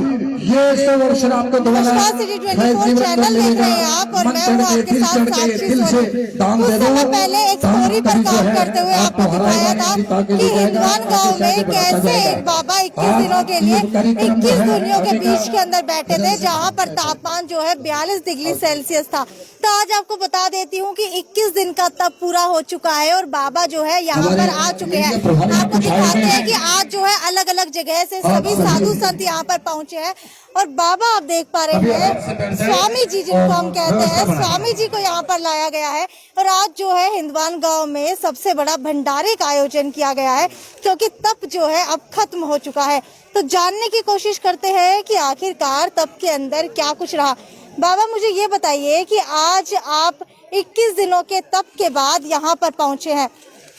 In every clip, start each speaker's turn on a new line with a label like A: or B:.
A: ये 100 वर्ष आपको दोबारा
B: चैनल देख रहे हैं आप और मैं हूं आपके साथ साक्षी सोनी। कुछ समय पहले एक स्टोरी पर काम करते हुए आपको दिखाया था कि हिंदवान गांव में कैसे एक बाबा 21 दिनों के लिए 21 दुनियों के बीच के अंदर बैठे थे, जहां पर तापमान जो है 42 डिग्री सेल्सियस था। तो आज आपको बता देती हूँ कि 21 दिन का तप पूरा हो चुका है और बाबा जो है यहाँ पर आ चुके हैं। आपको दिखाते हैं कि आज जो है अलग अलग जगह से सभी साधु संत यहाँ पर पहुंचे हैं और बाबा आप देख पा रहे हैं स्वामी जी जिनको हम कहते हैं, स्वामी जी को यहाँ पर लाया गया है। और आज जो है हिंदवान गांव में सबसे बड़ा भंडारे का आयोजन किया गया है, क्योंकि तप जो है अब खत्म हो चुका है। तो जानने की कोशिश करते हैं कि आखिरकार तप के अंदर क्या कुछ रहा। बाबा मुझे ये बताइए कि आज आप 21 दिनों के तप के बाद यहाँ पर पहुंचे हैं,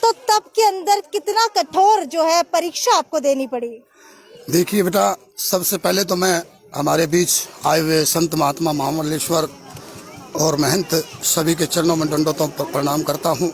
B: तो तप के अंदर कितना कठोर जो है परीक्षा आपको देनी पड़ी?
C: देखिए बेटा, सबसे पहले तो मैं हमारे बीच आए हुए संत महात्मा महामंडलेश्वर और महंत सभी के चरणों में दंडोतों पर प्रणाम करता हूँ।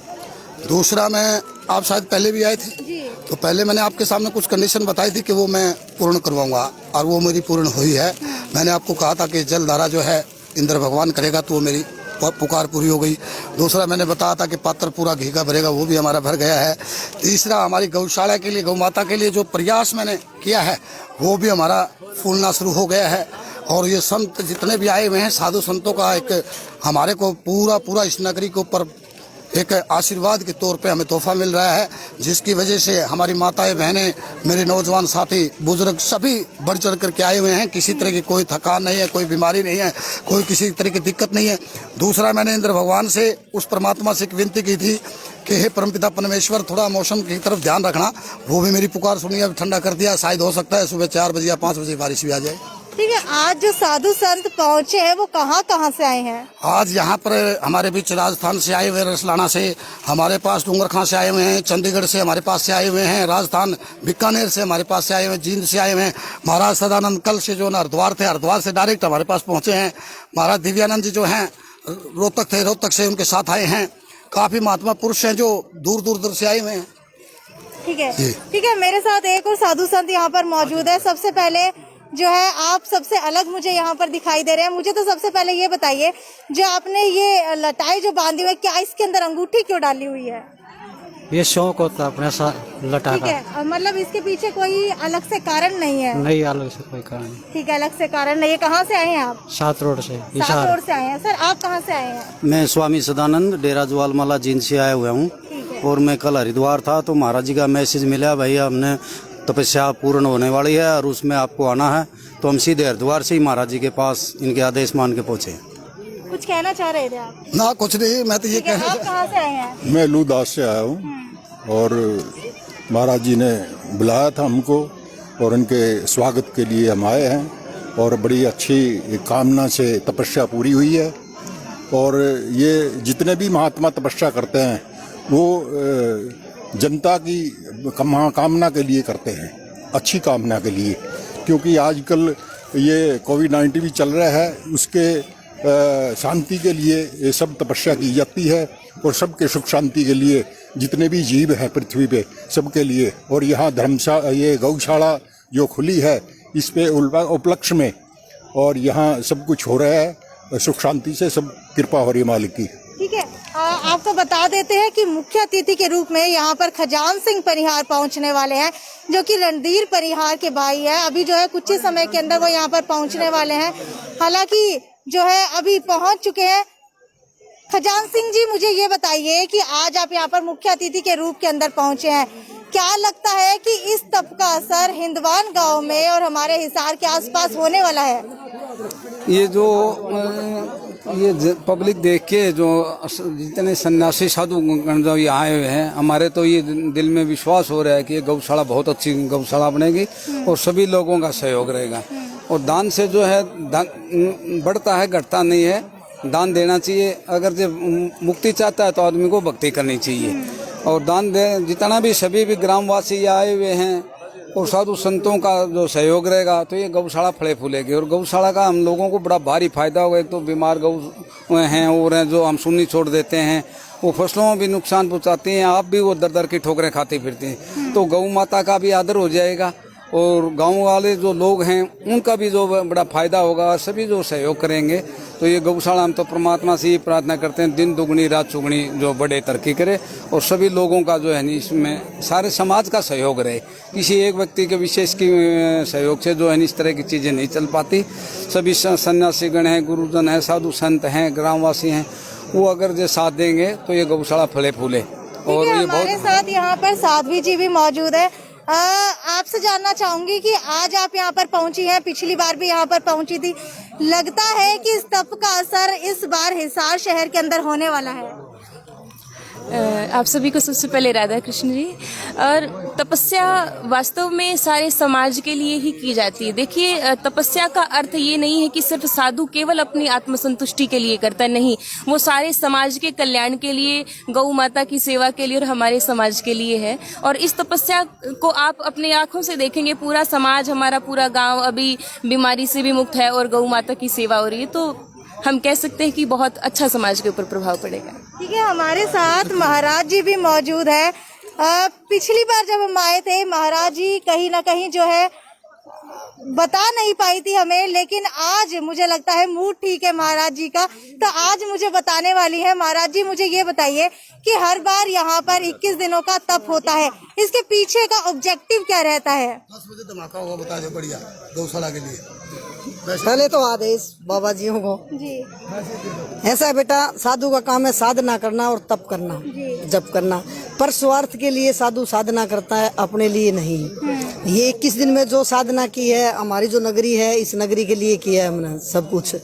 C: दूसरा, मैं आप शायद पहले भी आए थे तो पहले मैंने आपके सामने कुछ कंडीशन बताई थी कि वो मैं पूर्ण करवाऊंगा और वो मेरी पूर्ण हुई है। मैंने आपको कहा था कि जलधारा जो है इंद्र भगवान करेगा, तो वो मेरी पुकार पूरी हो गई। दूसरा, मैंने बताया था कि पात्र पूरा घी का भरेगा, वो भी हमारा भर गया है। तीसरा, हमारी गौशाला के लिए, गौ माता के लिए जो प्रयास मैंने किया है वो भी हमारा फूलना शुरू हो गया है। और ये संत जितने भी आए हुए हैं, साधु संतों का एक हमारे को पूरा इस नगरी के ऊपर एक आशीर्वाद के तौर पे हमें तोहफा मिल रहा है, जिसकी वजह से हमारी माताएं बहनें, मेरे नौजवान साथी, बुजुर्ग सभी बढ़ चढ़ करके आए हुए हैं। किसी तरह की कोई थकान नहीं है, कोई बीमारी नहीं है, कोई किसी तरह की दिक्कत नहीं है। दूसरा, मैंने इंद्र भगवान से, उस परमात्मा से एक विनती की थी कि हे परमपिता परमेश्वर, थोड़ा मौसम की तरफ ध्यान रखना। वो भी मेरी पुकार सुनी, अब ठंडा कर दिया। शायद हो सकता है सुबह 4 बजे या 5 बजे बारिश भी आ जाए।
B: ठीक है, आज जो साधु संत पहुंचे हैं वो कहाँ से आए हैं? आज
C: यहाँ पर हमारे बीच राजस्थान से आए हुए, रसलाना से हमारे पास, डूंगरखां से आए हुए हैं, चंडीगढ़ से हमारे पास से आए हुए हैं, राजस्थान बीकानेर से हमारे पास से आए हुए हैं, जींद से आए हुए हैं। महाराज सदानंद कल से जो हरिद्वार थे, हरिद्वार से डायरेक्ट हमारे पास पहुंचे हैं। महाराज दिव्यानंद जी जो हैं रोहतक थे, रोहतक से उनके साथ आए हैं। काफी महात्मा पुरुष हैं जो दूर से आए हुए हैं।
B: ठीक है, मेरे साथ एक और साधु संत यहाँ पर मौजूद है। सबसे पहले जो है आप सबसे अलग मुझे यहाँ पर दिखाई दे रहे हैं। मुझे तो सबसे पहले ये बताइए, जो आपने ये लटाई जो बांधी हुई है, क्या इसके अंदर अंगूठी क्यों डाली हुई है?
D: ये शौक होता है अपने साथ लटा का।
B: ठीक है, मतलब इसके पीछे कोई अलग से कारण नहीं है?
D: नहीं, अलग से कोई कारण नहीं।
B: ठीक है, अलग से कारण नहीं है। कहाँ से आए हैं आप?
D: 7 रोड से।
B: 7 रोड से आए हैं। सर आप कहाँ से आए हैं?
E: मैं स्वामी सदानंद डेरा ज्वालमाला जींद से आया हुआ हूँ और मैं कल हरिद्वार था तो महाराज जी का मैसेज मिला, भाई हमने तपस्या पूर्ण होने वाली है और उसमें आपको आना है। तो हम सीधे हरिद्वार से ही महाराज जी के पास इनके आदेश मान के पहुँचे।
B: कुछ कहना चाह रहे थे आप?
C: ना कुछ नहीं, मैं तो ये
B: आप कहाँ से आए हैं?
F: मैं लूदास से आया हूँ और महाराज जी ने बुलाया था हमको और उनके स्वागत के लिए हम आए हैं और बड़ी अच्छी कामना से तपस्या पूरी हुई है। और ये जितने भी महात्मा तपस्या करते हैं वो जनता की कामना के लिए करते हैं, अच्छी कामना के लिए। क्योंकि आजकल ये कोविड-19 भी चल रहा है, उसके शांति के लिए ये सब तपस्या की जाती है और सबके सुख शांति के लिए, जितने भी जीव हैं पृथ्वी पे सबके लिए। और यहाँ धर्मशाला, ये गौशाला जो खुली है, इस पे उपलक्ष्य में और यहाँ सब कुछ हो रहा है सुख शांति से, सब कृपा हो रही है मालिक की।
B: ठीक है, आपको बता देते हैं कि मुख्य अतिथि के रूप में यहाँ पर खजान सिंह परिहार पहुँचने वाले हैं, जो कि रणधीर परिहार के भाई है। अभी जो है कुछ ही समय के अंदर वो यहाँ पर पहुँचने वाले हैं। हालांकि जो है अभी पहुँच चुके हैं। खजान सिंह जी, मुझे ये बताइए कि आज आप यहाँ पर मुख्य अतिथि के रूप के अंदर पहुँचे हैं, क्या लगता है कि इस तप का असर हिंदवान गांव में और हमारे हिसार के आसपास होने वाला है?
G: ये पब्लिक देख के जो जितने सन्यासी साधु गण जो यहाँ आए हुए हैं, हमारे तो ये दिल में विश्वास हो रहा है कि ये गौशाला बहुत अच्छी गौशाला बनेगी और सभी लोगों का सहयोग रहेगा। और दान से जो है बढ़ता है, घटता नहीं है। दान देना चाहिए। अगर जो मुक्ति चाहता है तो आदमी को भक्ति करनी चाहिए। और दान दे, जितना भी सभी भी ग्रामवासी आए हुए हैं और साधु संतों का जो सहयोग रहेगा तो ये गौशाला फले फूलेगी। और गौशाला का हम लोगों को बड़ा भारी फायदा होगा। एक तो बीमार गौ हैं और हैं जो हम सुन्नी छोड़ देते हैं, वो फसलों में भी नुकसान पहुंचाती हैं, आप भी वो दर दर की ठोकरें खाती फिरती हैं। तो गौ माता का भी आदर हो जाएगा और गांव वाले जो लोग हैं उनका भी जो बड़ा फायदा होगा, सभी जो सहयोग करेंगे तो ये गौशाला हम तो परमात्मा से ही प्रार्थना करते हैं दिन दुगनी रात चुगनी जो बड़े तरक्की करे और सभी लोगों का जो है नी इसमें सारे समाज का सहयोग रहे। किसी एक व्यक्ति के विशेष की सहयोग से जो है इस तरह की चीज़ें नहीं चल पाती। सभी सन्यासीगण हैं, गुरुजन हैं, साधु संत हैं, ग्रामवासी हैं, वो अगर जो साथ देंगे तो ये गौशाला फले फूले। और ये
B: हमारे साथ यहाँ पर साध्वी जी भी मौजूद है। आपसे जानना चाहूंगी कि आज आप यहाँ पर पहुंची हैं, पिछली बार भी यहाँ पर पहुंची थी, लगता है कि इस तप का असर इस बार हिसार शहर के अंदर होने वाला है?
H: आप सभी को सबसे पहले राधा कृष्ण जी। और तपस्या वास्तव में सारे समाज के लिए ही की जाती है। देखिए, तपस्या का अर्थ ये नहीं है कि सिर्फ साधु केवल अपनी आत्मसंतुष्टि के लिए करता, नहीं, वो सारे समाज के कल्याण के लिए, गौ माता की सेवा के लिए और हमारे समाज के लिए है। और इस तपस्या को आप अपनी आंखों से देखेंगे, पूरा समाज, हमारा पूरा गाँव अभी बीमारी से भी मुक्त है और गौ माता की सेवा हो रही है, तो हम कह सकते हैं कि बहुत अच्छा समाज के ऊपर प्रभाव पड़ेगा।
B: ठीक है, हमारे साथ महाराज जी भी मौजूद है। पिछली बार जब हम आए थे, महाराज जी कहीं ना कहीं जो है बता नहीं पाई थी हमें, लेकिन आज मुझे लगता है मूड ठीक है महाराज जी का, तो आज मुझे बताने वाली है। महाराज जी, मुझे ये बताइए कि हर बार यहाँ पर 21 दिनों का तप होता है, इसके पीछे का ऑब्जेक्टिव क्या रहता है?
C: 10 बजे धमाका होगा, बता दो, बढ़िया गौशाला के लिए।
I: पहले तो आदेश बाबा जियों को
B: जी।
I: ऐसा है बेटा, साधु का काम है साधना करना और तप करना, जप करना, पर स्वार्थ के लिए साधु साधना करता है, अपने लिए नहीं। ये 21 दिन में जो साधना की है, हमारी जो नगरी है, इस नगरी के लिए किया है हमने सब कुछ,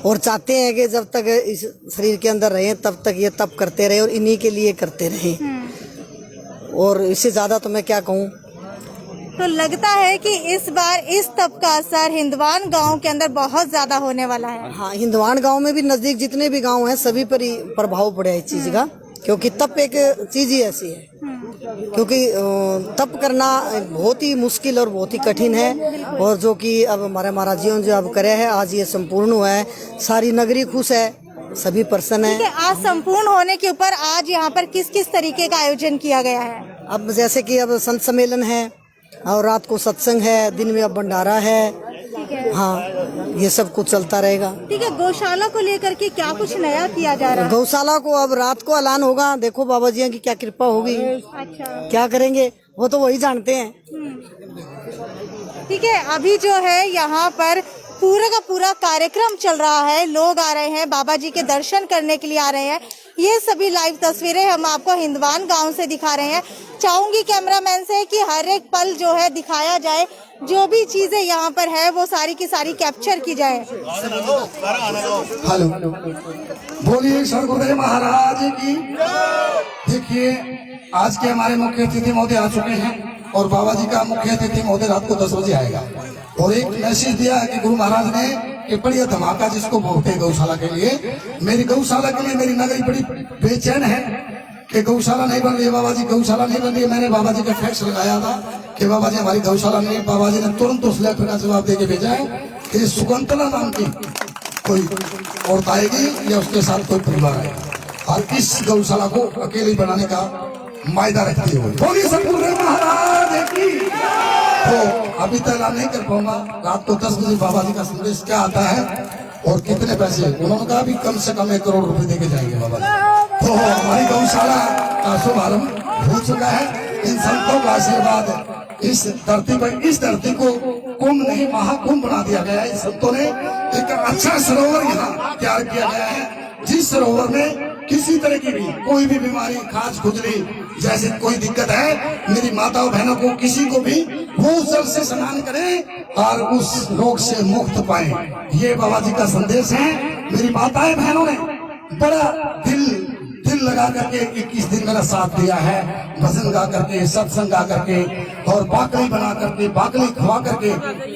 I: और चाहते हैं कि जब तक इस शरीर के अंदर रहे तब तक ये तप करते रहे और इन्हीं के लिए करते रहे। और इससे ज्यादा तो मैं क्या कहूँ।
B: तो लगता है कि इस बार इस तप का असर हिंदवान गांव के अंदर बहुत ज्यादा होने वाला है।
I: हाँ, हिंदवान गांव में भी, नजदीक जितने भी गांव हैं सभी पर ही प्रभाव पड़ा है इस चीज का, क्योंकि तप एक चीज ही ऐसी है, क्योंकि तप करना बहुत ही मुश्किल और बहुत ही कठिन है। और जो कि अब हमारे महाराज जी ने जो अब करे है, आज ये संपूर्ण हुआ है, सारी नगरी खुश है, सभी प्रसन्न है।
B: आज संपूर्ण होने के ऊपर आज यहाँ पर किस किस तरीके का आयोजन किया गया है?
I: अब जैसे कि अब संत सम्मेलन है और रात को सत्संग है, दिन में अब भंडारा है। हाँ, ये सब कुछ चलता रहेगा।
B: ठीक है, गौशाला को लेकर के क्या कुछ नया किया जा रहा है?
I: गौशाला को अब रात को ऐलान होगा, देखो बाबा जी की क्या कृपा होगी।
B: अच्छा,
I: क्या करेंगे वो तो वही जानते हैं।
B: ठीक है, अभी जो है यहाँ पर पूरा का पूरा कार्यक्रम चल रहा है, लोग आ रहे हैं, बाबा जी के दर्शन करने के लिए आ रहे हैं। ये सभी लाइव तस्वीरें हम आपको हिंदवान गांव से दिखा रहे हैं। चाहूंगी कैमरामैन से कि हर एक पल जो है दिखाया जाए, जो भी चीजें यहाँ पर है वो सारी की सारी कैप्चर की जाए।
A: हेलो, बोलिए सदगुरुदेव महाराज की। देखिए, आज के हमारे मुख्य अतिथि महोदय आ चुके हैं और बाबा जी का मुख्य अतिथि महोदय रात को 10 बजे आएगा। और एक मैसेज दिया है कि गुरु महाराज ने कि बढ़िया धमाका जिसको बहुत है गौशाला के लिए, मेरी गौशाला के लिए मेरी नगरी बड़ी बेचैन है कि गौशाला नहीं बन रही है, बाबा जी गौशाला नहीं बन रही है। मैंने बाबा जी का फैक्स लगाया था कि बाबा जी हमारी गौशाला नहीं। बाबा जी ने तुरंत उस लेटर का जवाब देके भेजा है कि सुगंतला नाम की कोई औरत आएगी या उसके साथ कोई परिवार आएगा और इस गौशाला को अकेले बनाने का मायदा रखती है। बोलिए सदगुरुदेव महाराज की। तो अभी तक ऐलान नहीं कर पाऊंगा, रात को 10 बजे बाबा जी का संदेश क्या आता है और कितने पैसे। उन्होंने कहा भी कम से कम 1 करोड़ रुपए देके जाएंगे बाबा जी। तो हमारी गौशाला का शुभारंभ हो चुका है। इन संतों का आशीर्वाद इस धरती पर, इस धरती को कुंभ नहीं महाकुंभ बना दिया गया है। इन संतों ने एक अच्छा सरोवर यहाँ तैयार किया गया है, जिस सरोवर में किसी तरह की भी कोई भी बीमारी, खाज खुजली जैसे कोई दिक्कत है, मेरी माताओं बहनों को किसी को भी वो जल से स्नान करें और उस रोग से मुक्त पाए। ये बाबा जी का संदेश है। मेरी माताएं बहनों ने बड़ा दिल लगा करके 21 दिन मेरा साथ दिया है, भजन गा करके, सत्संग गा करके और बाकली बना करके, बाकली खवा करके।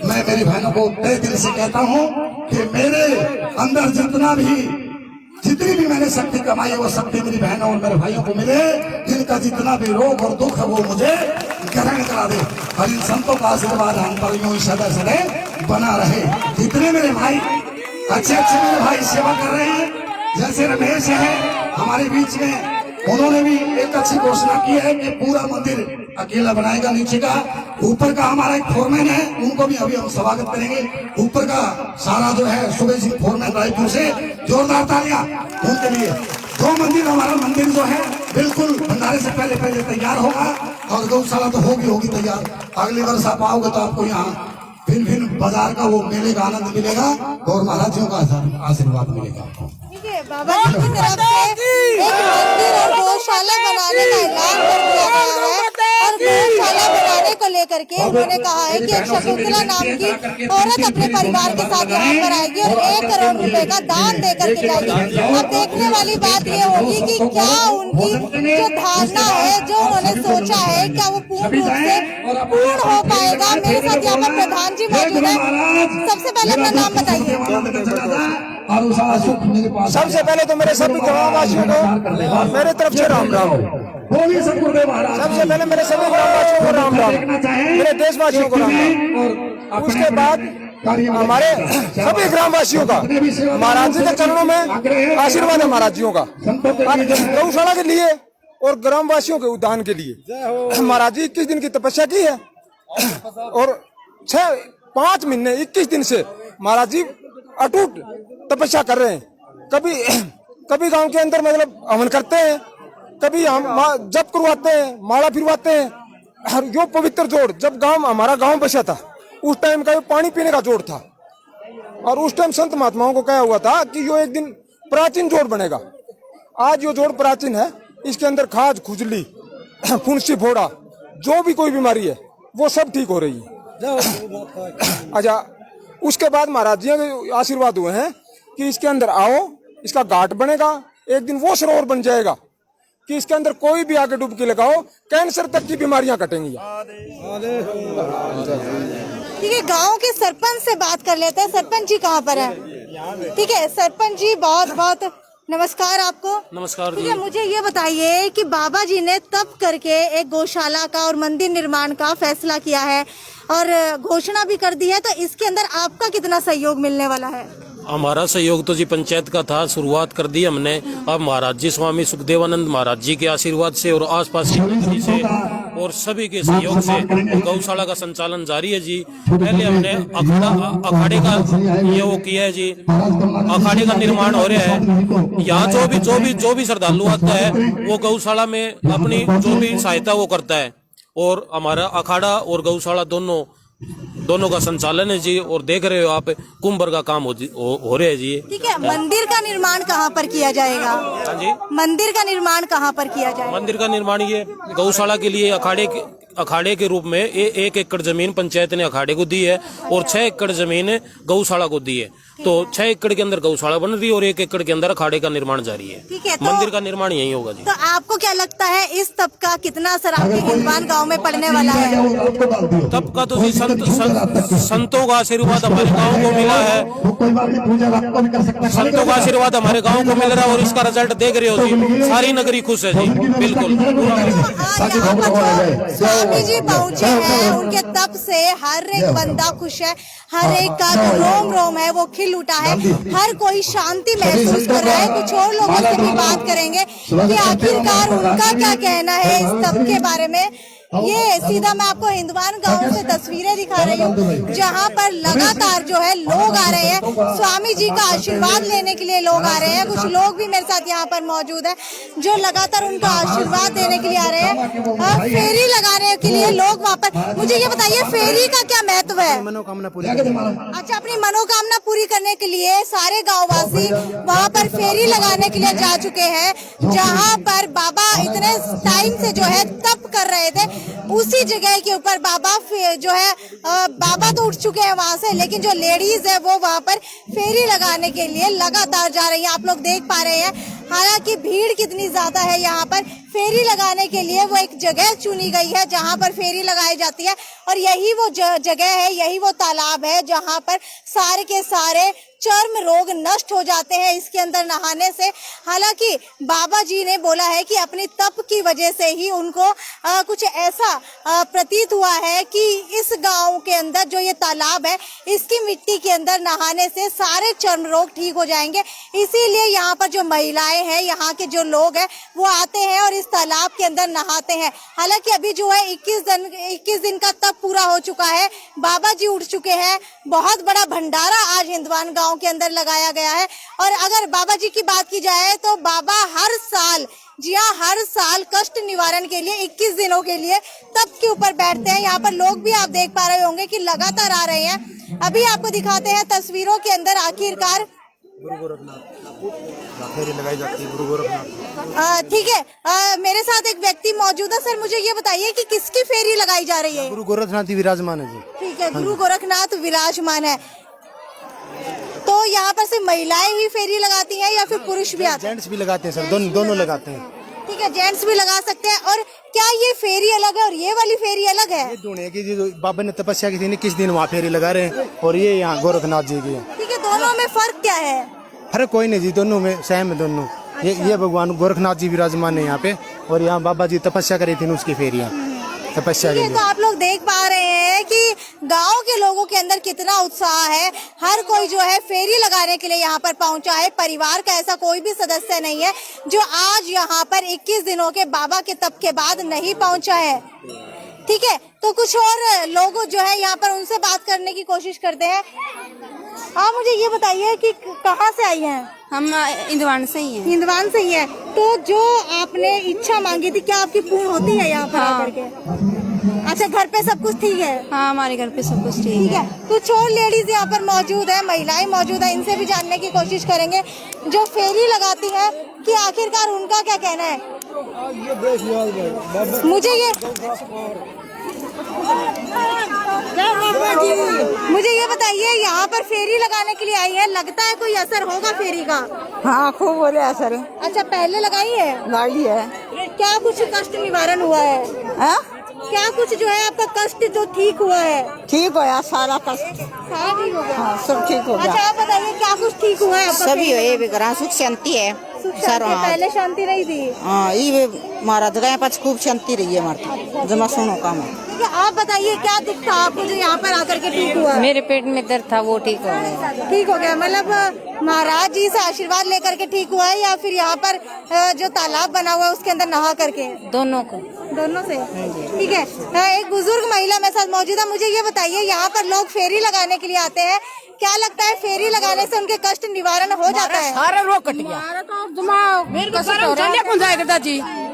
A: मैं मेरी बहनों को तहे दिल से कहता हूँ कि मेरे अंदर जितनी भी मैंने शक्ति कमाई है वो शक्ति मेरी बहनों और मेरे भाइयों को मिले। इनका जितना भी रोग और दुख है वो मुझे ग्रहण करा दे और इन संतों का आशीर्वाद हम पर यूं सदा सदैव बना रहे। जितने मेरे भाई अच्छे मेरे भाई सेवा कर रहे हैं, जैसे रमेश है हमारे बीच में, उन्होंने भी एक अच्छी घोषणा की है कि पूरा मंदिर अकेला बनाएगा नीचे का। ऊपर का हमारा एक फोरमैन है, उनको भी अभी हम स्वागत करेंगे। ऊपर का सारा जो है सुबह सिंह फोरमैन रायपुर से, जोरदार तालियां उनके लिए। दो मंदिर, हमारा मंदिर जो है बिल्कुल भंडारे से पहले पहले तैयार होगा और गौशाला तो होगी तैयार। अगली वर्ष आप आओगे तो आपको यहाँ भिन्न बाजार का वो मेले का आनंद मिलेगा और महाराजियों का आशीर्वाद मिलेगा आपको।
B: ठीक है, बाबा जी की तरफ से एक मंदिर और गौशाला बनाने का ऐलान कर दिया गया है और गौशाला बनाने को लेकर के उन्होंने कहा है कि एक शकुंतला नाम की औरत अपने परिवार के साथ यहाँ पर आएगी और 1 करोड़ रुपए का दान दे करके जाएगी। अब देखने वाली बात ये होगी कि क्या उनकी जो धारणा है, जो उन्होंने सोचा है, क्या वो पूर्ण रूप से पूर्ण हो पाएगा। मेरे साथ यहाँ पर प्रधान जी मौजूद है। सबसे पहले अपना नाम बताइए।
J: सबसे पहले तो मेरे सभी ग्रामवासियों को मेरे तरफ से राम राम। सबसे पहले मेरे सभी ग्रामवासियों को राम राम, मेरे देशवासियों को राम राम। उसके बाद हमारे सभी ग्रामवासियों का महाराज जी के चरणों में आशीर्वाद है, महाराज जियों का गौशाला के लिए और ग्रामवासियों के उद्यान के लिए। महाराज जी 21 दिन की तपस्या की है और 5 महीने 21 दिन से महाराज जी अटूट तपस्या कर रहे हैं। कभी गांव के अंदर मतलब हवन करते हैं, कभी हम जप करवाते हैं, माला फिरवाते हैं। यो पवित्र जोड़, जब हमारा गांव बसा था उस टाइम का पानी पीने का जोड़ था और उस टाइम संत महात्माओं को कहा हुआ था कि यो एक दिन प्राचीन जोड़ बनेगा। आज यो जोड़ प्राचीन है, इसके अंदर खाज, खुजली, फुंसी, फोड़ा, जो भी कोई बीमारी है वो सब ठीक हो रही है। अच्छा, उसके बाद महाराज जी के आशीर्वाद हुए हैं कि इसके अंदर आओ, इसका घाट बनेगा, एक दिन वो सरोवर बन जाएगा कि इसके अंदर कोई भी आके डुबकी लगाओ, कैंसर तक की बीमारियां कटेंगी।
B: ठीक है, गांव के सरपंच से बात कर लेते हैं। सरपंच जी कहाँ पर है? ठीक है, सरपंच जी बहुत बहुत नमस्कार आपको।
K: नमस्कार।
B: ठीक है, मुझे ये बताइए कि बाबा जी ने तप करके एक गौशाला का और मंदिर निर्माण का फैसला किया है और घोषणा भी कर दी है, तो इसके अंदर आपका कितना सहयोग मिलने वाला है?
K: हमारा सहयोग तो जी पंचायत का था, शुरुआत कर दी हमने। अब महाराज जी स्वामी सुखदेवानंद महाराज जी के आशीर्वाद से और आसपास की कमेटी से और सभी के सहयोग से गौशाला का संचालन जारी है जी। पहले हमने अखाड़े का ये वो किया है जी, अखाड़े का निर्माण हो रहा है। यहाँ जो भी श्रद्धालु आता है वो गौशाला में अपनी जो भी सहायता वो करता है और हमारा अखाड़ा और गौशाला दोनों का संचालन है जी। और देख रहे हो आप, कुंभ का काम हो रहा है जी।
B: ठीक है, मंदिर का निर्माण कहाँ पर किया जाएगा?
K: जी,
B: मंदिर का निर्माण कहाँ पर किया जाएगा?
K: मंदिर का निर्माण ये गौशाला के लिए अखाड़े के रूप में 1 एकड़ जमीन पंचायत ने अखाड़े को दी है और 6 एकड़ जमीन गौशाला को दी है। तो 6 एकड़ के अंदर गौशाला बन रही है और 1 एकड़ के अंदर अखाड़े का निर्माण जारी है।
B: ठीक है, तो
K: मंदिर का निर्माण यही होगा जी।
B: तो आपको क्या लगता है इस तप का कितना असर आपके हिंदवान गांव में पड़ने वाला है?
K: तप का तो जी संतों का आशीर्वाद हमारे गाँव को मिला है। संतों का आशीर्वाद हमारे गाँव को मिल रहा है और इसका रिजल्ट देख रहे हो जी, सारी नगरी खुश है जी। बिल्कुल।
B: स्वामी जी पहुँचे हैं, उनके तप से हर एक बंदा खुश है, हर एक का जो रोम रोम है वो खिल उठा है, हर कोई शांति महसूस कर रहा है। कुछ और लोगों से भी बात करेंगे कि आखिरकार उनका क्या कहना है इस तप के बारे में। ये सीधा मैं आपको हिंदवान गांव से तस्वीरें दिखा रही हूँ, जहाँ पर लगातार जो है लोग आ रहे हैं स्वामी जी का आशीर्वाद लेने के लिए। लोग आ रहे हैं, कुछ लोग भी मेरे साथ यहाँ पर मौजूद है जो लगातार उनका आशीर्वाद देने के लिए आ रहे हैं। फेरी लगाने के लिए लोग वहाँ पर। मुझे ये बताइए, फेरी का क्या महत्व है?
J: मनोकामना पूरी।
B: अच्छा, अपनी मनोकामना पूरी करने के लिए सारे गाँववासी वहाँ पर फेरी लगाने के लिए जा चुके हैं, जहाँ पर बाबा इतने टाइम से जो है तप कर रहे थे। उसी जगह के ऊपर बाबा जो है बाबा तो उठ चुके हैं वहां से, लेकिन जो लेडीज है वो वहां पर फेरी लगाने के लिए लगातार जा रही है। आप लोग देख पा रहे हैं, हालांकि भीड़ कितनी ज्यादा है यहाँ पर। फेरी लगाने के लिए वो एक जगह चुनी गई है जहाँ पर फेरी लगाई जाती है और यही वो जगह है, यही वो तालाब है जहाँ पर सारे के सारे चर्म रोग नष्ट हो जाते हैं इसके अंदर नहाने से। हालांकि बाबा जी ने बोला है कि अपनी तप की वजह से ही उनको कुछ ऐसा प्रतीत हुआ है कि इस गांव के अंदर जो ये तालाब है इसकी मिट्टी के अंदर नहाने से सारे चर्म रोग ठीक हो जाएंगे। इसीलिए यहाँ पर जो महिलाएं आए हैं, यहाँ के जो लोग हैं वो आते हैं और इस तालाब के अंदर नहाते हैं। हालांकि अभी जो है 21 दिन का तप पूरा हो चुका है, बाबा जी उठ चुके हैं। बहुत बड़ा भंडारा आज हिंदवान गांव के अंदर लगाया गया है। और अगर बाबा जी की बात की जाए तो बाबा हर साल, जी हाँ, हर साल कष्ट निवारण के लिए 21 दिनों के लिए तप के ऊपर बैठते हैं। यहाँ पर लोग भी आप देख पा रहे होंगे कि लगातार आ रहे हैं। अभी आपको दिखाते हैं तस्वीरों के अंदर आखिरकार
J: फेरी लगाई जाती है गुरु गोरखनाथ।
B: ठीक है, मेरे साथ एक व्यक्ति मौजूद है। सर, मुझे ये बताइए कि किसकी फेरी लगाई जा रही है?
J: गुरु गोरखनाथ विराजमान है जी।
B: ठीक है, गुरु गोरखनाथ विराजमान है। तो यहाँ पर सिर्फ महिलाएं ही फेरी लगाती हैं या फिर पुरुष भी आते हैं?
J: जेंट्स भी लगाते हैं सर, दोनों लगाते हैं।
B: ठीक है, जेंट्स भी लगा सकते हैं। और क्या ये फेरी अलग है और ये वाली फेरी अलग है?
J: ये दोनों है कि जो बाबा ने तपस्या की थी 21 दिन वहाँ फेरी लगा रहे हैं और ये यहाँ गोरखनाथ जी की है।
B: ठीक है, दोनों में फर्क क्या है?
J: फर्क कोई नहीं जी, दोनों में सेम है दोनों। ये भगवान गोरखनाथ जी विराजमान है यहाँ पे और यहाँ बाबा जी तपस्या करी थी उसकी फेरियाँ तपस्या के लिए।
B: तो आप लोग देख पा रहे हैं कि गांव के लोगों के अंदर कितना उत्साह है। हर कोई जो है फेरी लगाने के लिए यहाँ पर पहुंचा है। परिवार का ऐसा कोई भी सदस्य नहीं है जो आज यहाँ पर 21 दिनों के बाबा के तप के बाद नहीं पहुंचा है। ठीक है, तो कुछ और लोग जो है यहाँ पर उनसे बात करने की कोशिश करते हैं। आप मुझे ये बताइए कि कहाँ से आई हैं?
L: हम इंदवान से ही हैं।
B: हिंदवान से ही है। तो जो आपने इच्छा मांगी थी क्या आपकी पूर्ण होती है यहाँ पर आकर के? अच्छा, घर पे सब कुछ ठीक है?
L: हाँ, हमारे घर पे सब कुछ ठीक है।
B: कुछ और लेडीज यहाँ पर मौजूद है, महिलाएं मौजूद है, इनसे भी जानने की कोशिश करेंगे जो फेरी लगाती है कि आखिरकार उनका क्या कहना है। मुझे ये बताइए, यहाँ पर फेरी लगाने के लिए आई है, लगता है कोई असर होगा फेरी का?
I: हाँ, खूब हो रहा असर।
B: अच्छा, पहले लगाई है?
I: गाड़ी है।
B: क्या कुछ कष्ट निवारण हुआ है? क्या कुछ जो है आपका कष्ट जो ठीक हुआ है?
I: ठीक हो गया, सारा कष्ट
B: सारा ठीक हो गया।
I: हाँ, सब ठीक हो गया।
B: अच्छा, आप बताइए क्या कुछ ठीक हुआ है?
I: सभी हो, ये भी करा सुख शांति है।
B: पहले शांति नहीं थी।
I: हाँ, ये महाराज गए पास खूब शांति रही है हमारे जमा सुनो काम है।
B: आप बताइए क्या दुख था आपको जो यहाँ पर आकर के ठीक हुआ?
L: मेरे पेट में दर्द था, वो ठीक हो गया।
B: ठीक हो गया, मतलब महाराज जी से आशीर्वाद लेकर के ठीक हुआ है या फिर यहाँ पर जो तालाब बना हुआ है उसके अंदर नहा करके?
L: दोनों
B: से। ठीक है, एक बुजुर्ग महिला मेरे साथ मौजूद है। मुझे ये बताइए, यहाँ पर लोग फेरी लगाने के लिए आते हैं, क्या लगता है फेरी लगाने से उनके कष्ट निवारण हो जाता है?
L: सारा रोग कट गया।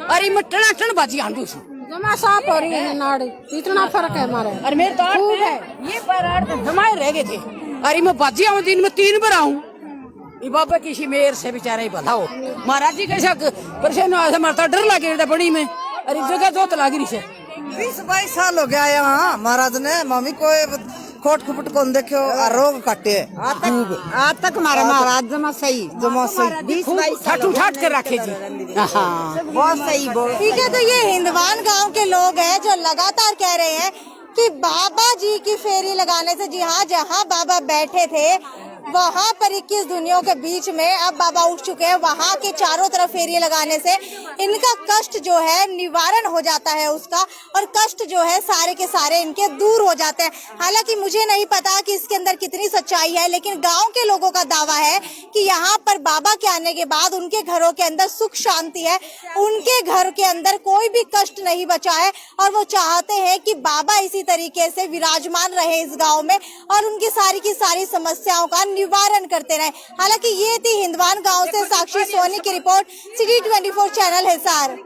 L: अरे मैं टन बाजी आंडू
I: जमा साफ हो रही है नाड़ी, इतना फर्क है हमारा।
L: अरे मेरे तो खूब है, ये पैर जमाए रह गए थे। अरे मैं बाजी आऊँ, दिन में 3 बार आऊँ। बाबा किसी मेर से बेचारा ही भला हो। महाराज जी कैसा परेशान हुआ, मारता डर लगे बड़ी में। अरे जगह दो तो लगी रही
I: 20-22 साल हो गया यहाँ महाराज ने मम्मी को खोट खुपट कौन देखो रोग काटे। आज तक हमारे महाराज जमा सही 20-22
L: ठाट कर रखे जी। हाँ,
I: बहुत सही।
B: ठीक है, तो ये हिंदवान गांव के लोग हैं जो लगातार कह रहे हैं कि बाबा जी की फेरी लगाने से, जी हाँ, जहाँ बाबा बैठे थे वहाँ पर 21 दुनियों के बीच में अब बाबा उठ चुके हैं। वहाँ के चारों तरफ फेरी लगाने से इनका कष्ट जो है निवारण हो जाता है उसका, और कष्ट जो है सारे के सारे इनके दूर हो जाते हैं। हालांकि मुझे नहीं पता कि इसके अंदर कितनी सच्चाई है, लेकिन गांव के लोगों का दावा है कि यहाँ पर बाबा के आने के बाद उनके घरों के अंदर सुख शांति है, उनके घर के अंदर कोई भी कष्ट नहीं बचा है, और वो चाहते हैं कि बाबा इसी तरीके से विराजमान रहे इस गाँव में और उनकी सारी की सारी समस्याओं का निवारण करते रहे। हालांकि ये थी हिंदवान गांव से साक्षी सोनी की रिपोर्ट, सिटी 24 चैनल हिसार।